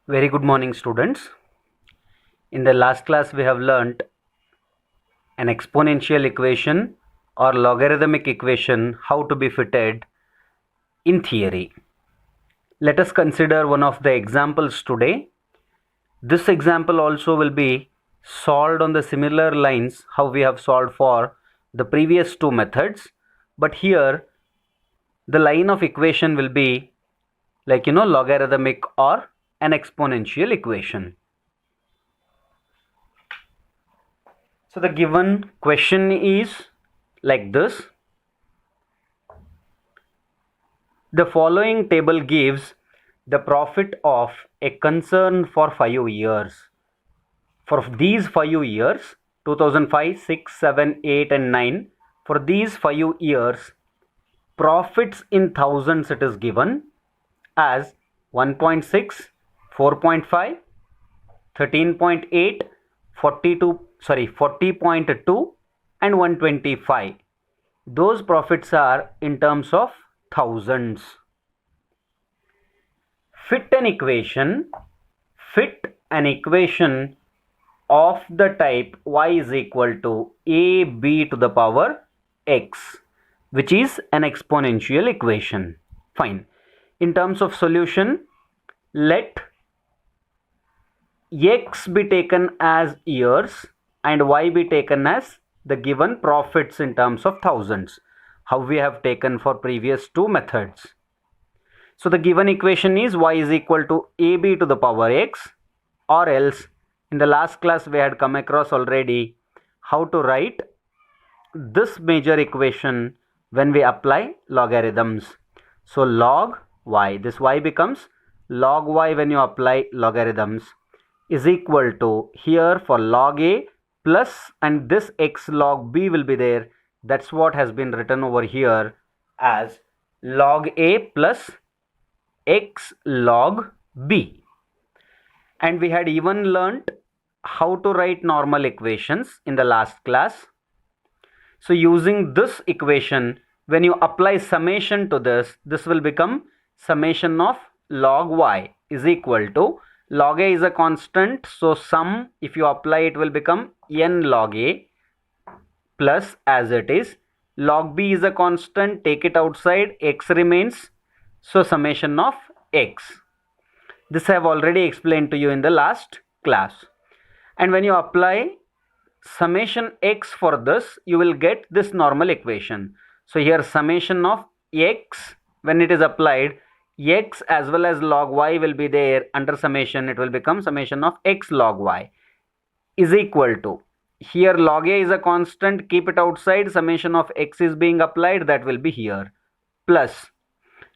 Very good morning, students. In the last class, we have learnt an exponential equation or logarithmic equation how to be fitted in theory. Let us consider one of the examples today. This example also will be solved on the similar lines how we have solved for the previous two methods, but here the line of equation will be logarithmic or an exponential equation. So the given question is like this. The following table gives the profit of a concern for 5 years. For these 5 years, 2005, 6, 7, 8 and 9, for these 5 years, profits in thousands it is given as 1.6, 4.5, 13.8, 40.2 and 125. Those profits are in terms of thousands. Fit an equation of the type y is equal to ab to the power x, which is an exponential equation. Fine. In terms of solution, let x be taken as years and y be taken as the given profits in terms of thousands, how we have taken for previous two methods. So the given equation is y is equal to ab to the power x, or else in the last class we had come across already how to write this major equation when we apply logarithms. So log y, this y becomes log y when you apply logarithms, is equal to, here for log a plus, and this x log b will be there. That's what has been written over here as log a plus x log b. And we had even learnt how to write normal equations in the last class. So using this equation, when you apply summation to this will become summation of log y is equal to, log a is a constant, so sum, if you apply it will become n log a plus, as it is, log b is a constant, take it outside, x remains, so summation of x. This I have already explained to you in the last class. And when you apply summation x for this, you will get this normal equation. So here summation of x, when it is applied, x as well as log y will be there under summation. It will become summation of x log y is equal to, here log a is a constant, keep it outside, summation of x is being applied, that will be here, plus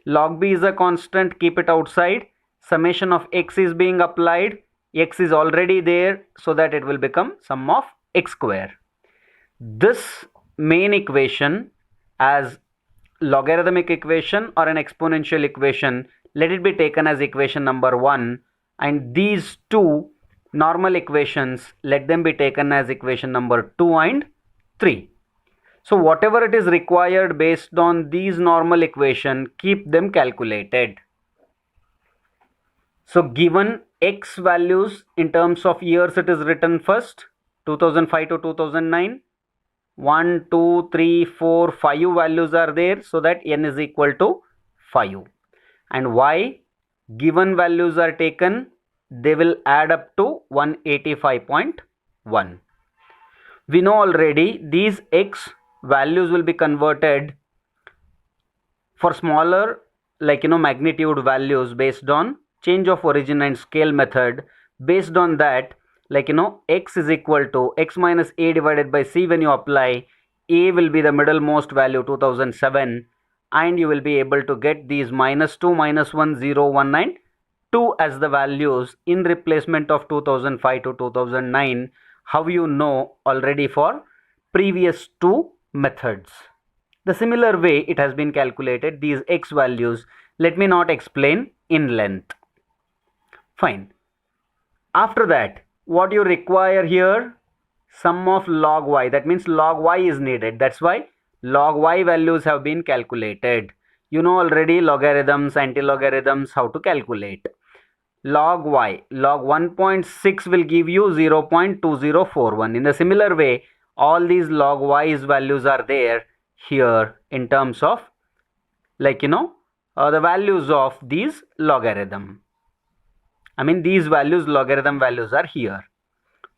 log b is a constant, keep it outside, summation of x is being applied, x is already there, so that it will become sum of x square. This main equation as logarithmic equation or an exponential equation, let it be taken as equation number 1, and these two normal equations, let them be taken as equation number 2 and 3. So whatever it is required based on these normal equation, keep them calculated. So given x values in terms of years, it is written first 2005 to 2009. 1, 2, 3, 4, 5 values are there, so that n is equal to 5. And y, given values are taken, they will add up to 185.1. We know already these x values will be converted for smaller magnitude values based on change of origin and scale method. Based on that, x is equal to x minus a divided by c. When you apply, a will be the middlemost value 2007, and you will be able to get these minus 2, minus 1, 0, 1 and 2 as the values in replacement of 2005 to 2009, how you know already for previous two methods. The similar way it has been calculated, these x values, let me not explain in length. Fine. After that, what you require here, sum of log y, that means log y is needed. That's why log y values have been calculated. You know already logarithms, anti-logarithms, how to calculate. log y, log 1.6 will give you 0.2041. In the similar way, all these log y's values are there here in terms of, like, the values of these logarithm. I mean, these values, logarithm values, are here.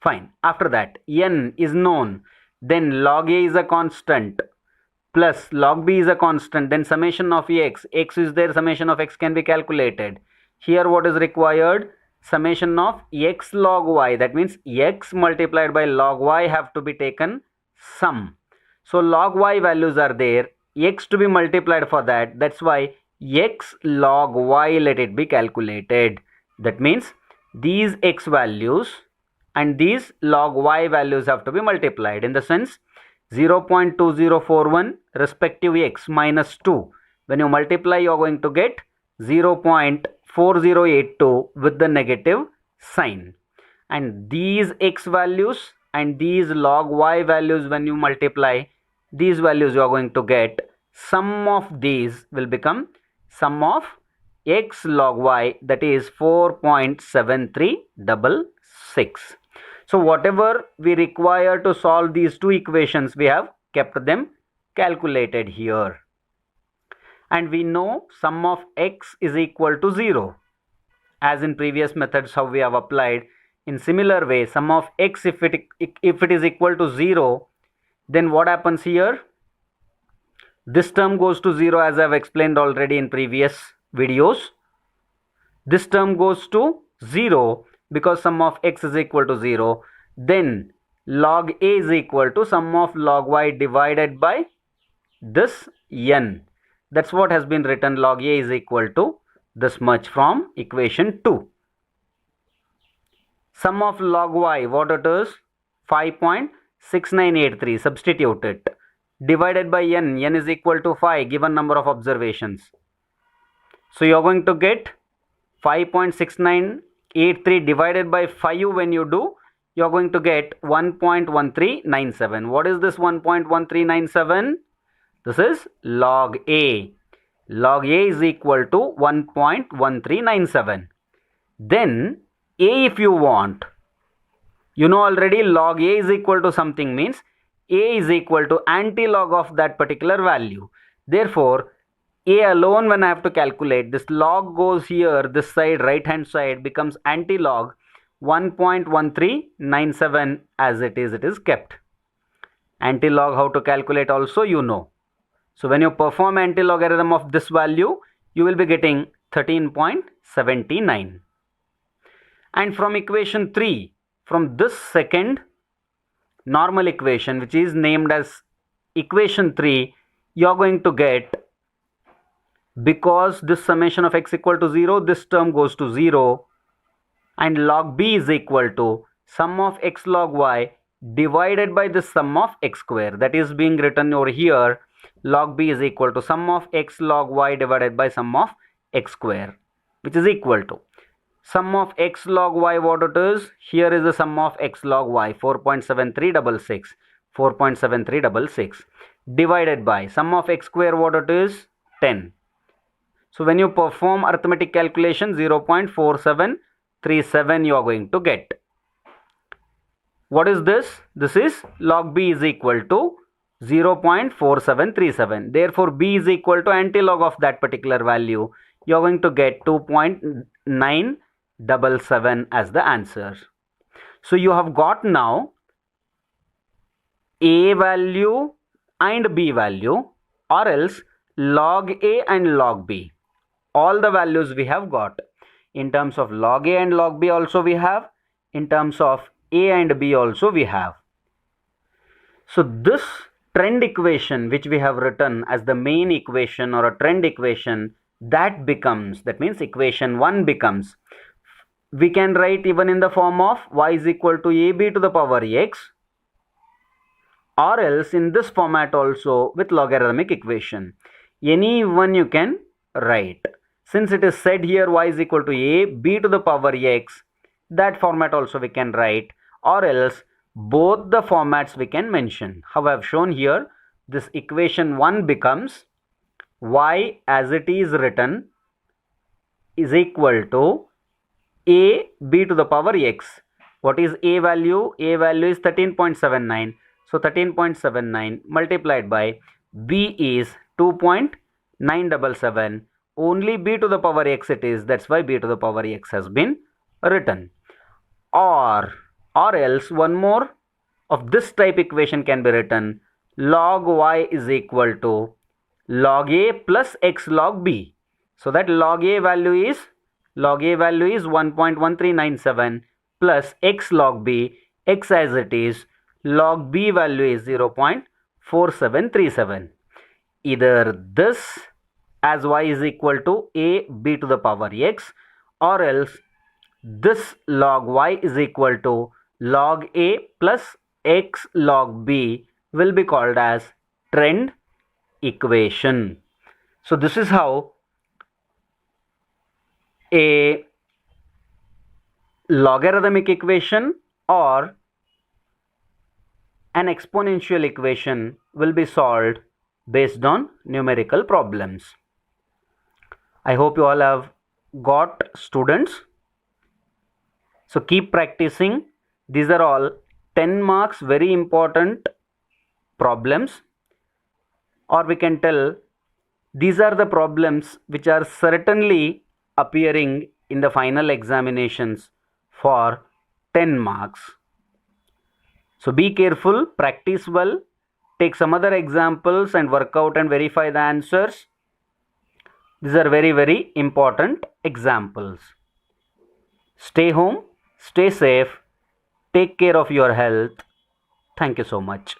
Fine. After that, n is known, then log a is a constant, plus log b is a constant, then summation of x is there, summation of x can be calculated. Here what is required? Summation of x log y, that means x multiplied by log y have to be taken sum. So log y values are there, x to be multiplied for that, that's why x log y, let it be calculated. That means these x values and these log y values have to be multiplied, in the sense 0.2041 respective x minus 2. When you multiply, you are going to get 0.4082 with the negative sign. And these x values and these log y values, when you multiply these values, you are going to get sum of these will become sum of x log y, that is 4.7366. So whatever we require to solve these two equations, we have kept them calculated here. And we know sum of x is equal to 0. As in previous methods how we have applied. In similar way, sum of x, if it is equal to 0, then what happens here? This term goes to 0, as I have explained already in previous videos. This term goes to 0 because sum of x is equal to 0. Then log a is equal to sum of log y divided by this n. That's what has been written. Log a is equal to this much from equation 2. Sum of log y, what it is? 5.6983. Substitute it. Divided by n. N is equal to 5, given number of observations. So you are going to get 5.6983 divided by 5. When you do, you are going to get 1.1397. What is this 1.1397? This is log a. Log a is equal to 1.1397. Then a, if you want, you know already log a is equal to something, means a is equal to anti-log of that particular value. Therefore, a alone, when I have to calculate, this log goes here, this side, right hand side becomes anti-log. 1.1397 as it is kept. Anti-log how to calculate also you know. So when you perform anti-logarithm of this value, you will be getting 13.79. And from equation 3, from this second normal equation, which is named as equation 3, you are going to get, because this summation of x equal to 0, this term goes to 0, and log b is equal to sum of x log y divided by the sum of x square. That is being written over here. Log b is equal to sum of x log y divided by sum of x square, which is equal to sum of x log y, what it is? Here is the sum of x log y, 4.7366. 4.7366 divided by sum of x square, what it is? 10. So when you perform arithmetic calculation, 0.4737 you are going to get. What is this? This is log b is equal to 0.4737. Therefore, b is equal to anti-log of that particular value. You are going to get 2.977 as the answer. So you have got now a value and b value, or else log a and log b. All the values we have got. In terms of log a and log b also we have. In terms of a and b also we have. So this trend equation which we have written as the main equation or a trend equation, that becomes, that means equation 1 becomes, we can write even in the form of y is equal to ab to the power x, or else in this format also with logarithmic equation. Any one you can write. Since it is said here y is equal to a b to the power x, that format also we can write, or else both the formats we can mention. How I have shown here, this equation 1 becomes y as it is written is equal to a b to the power x. What is a value? A value is 13.79. So 13.79 multiplied by b is 2.977. Only b to the power x it is. That's why b to the power x has been written. Or else one more of this type equation can be written. Log y is equal to log a plus x log b. So that log a value is 1.1397 plus x log b, x as it is, log b value is 0.4737. Either this as y is equal to a b to the power x, or else this log y is equal to log a plus x log b will be called as trend equation. So this is how a logarithmic equation or an exponential equation will be solved based on numerical problems. I hope you all have got, students. So keep practicing. These are all 10 marks very important problems, or we can tell these are the problems which are certainly appearing in the final examinations for 10 marks. So be careful, practice well, take some other examples and work out and verify the answers. These are very, very important examples. Stay home, stay safe, take care of your health. Thank you so much.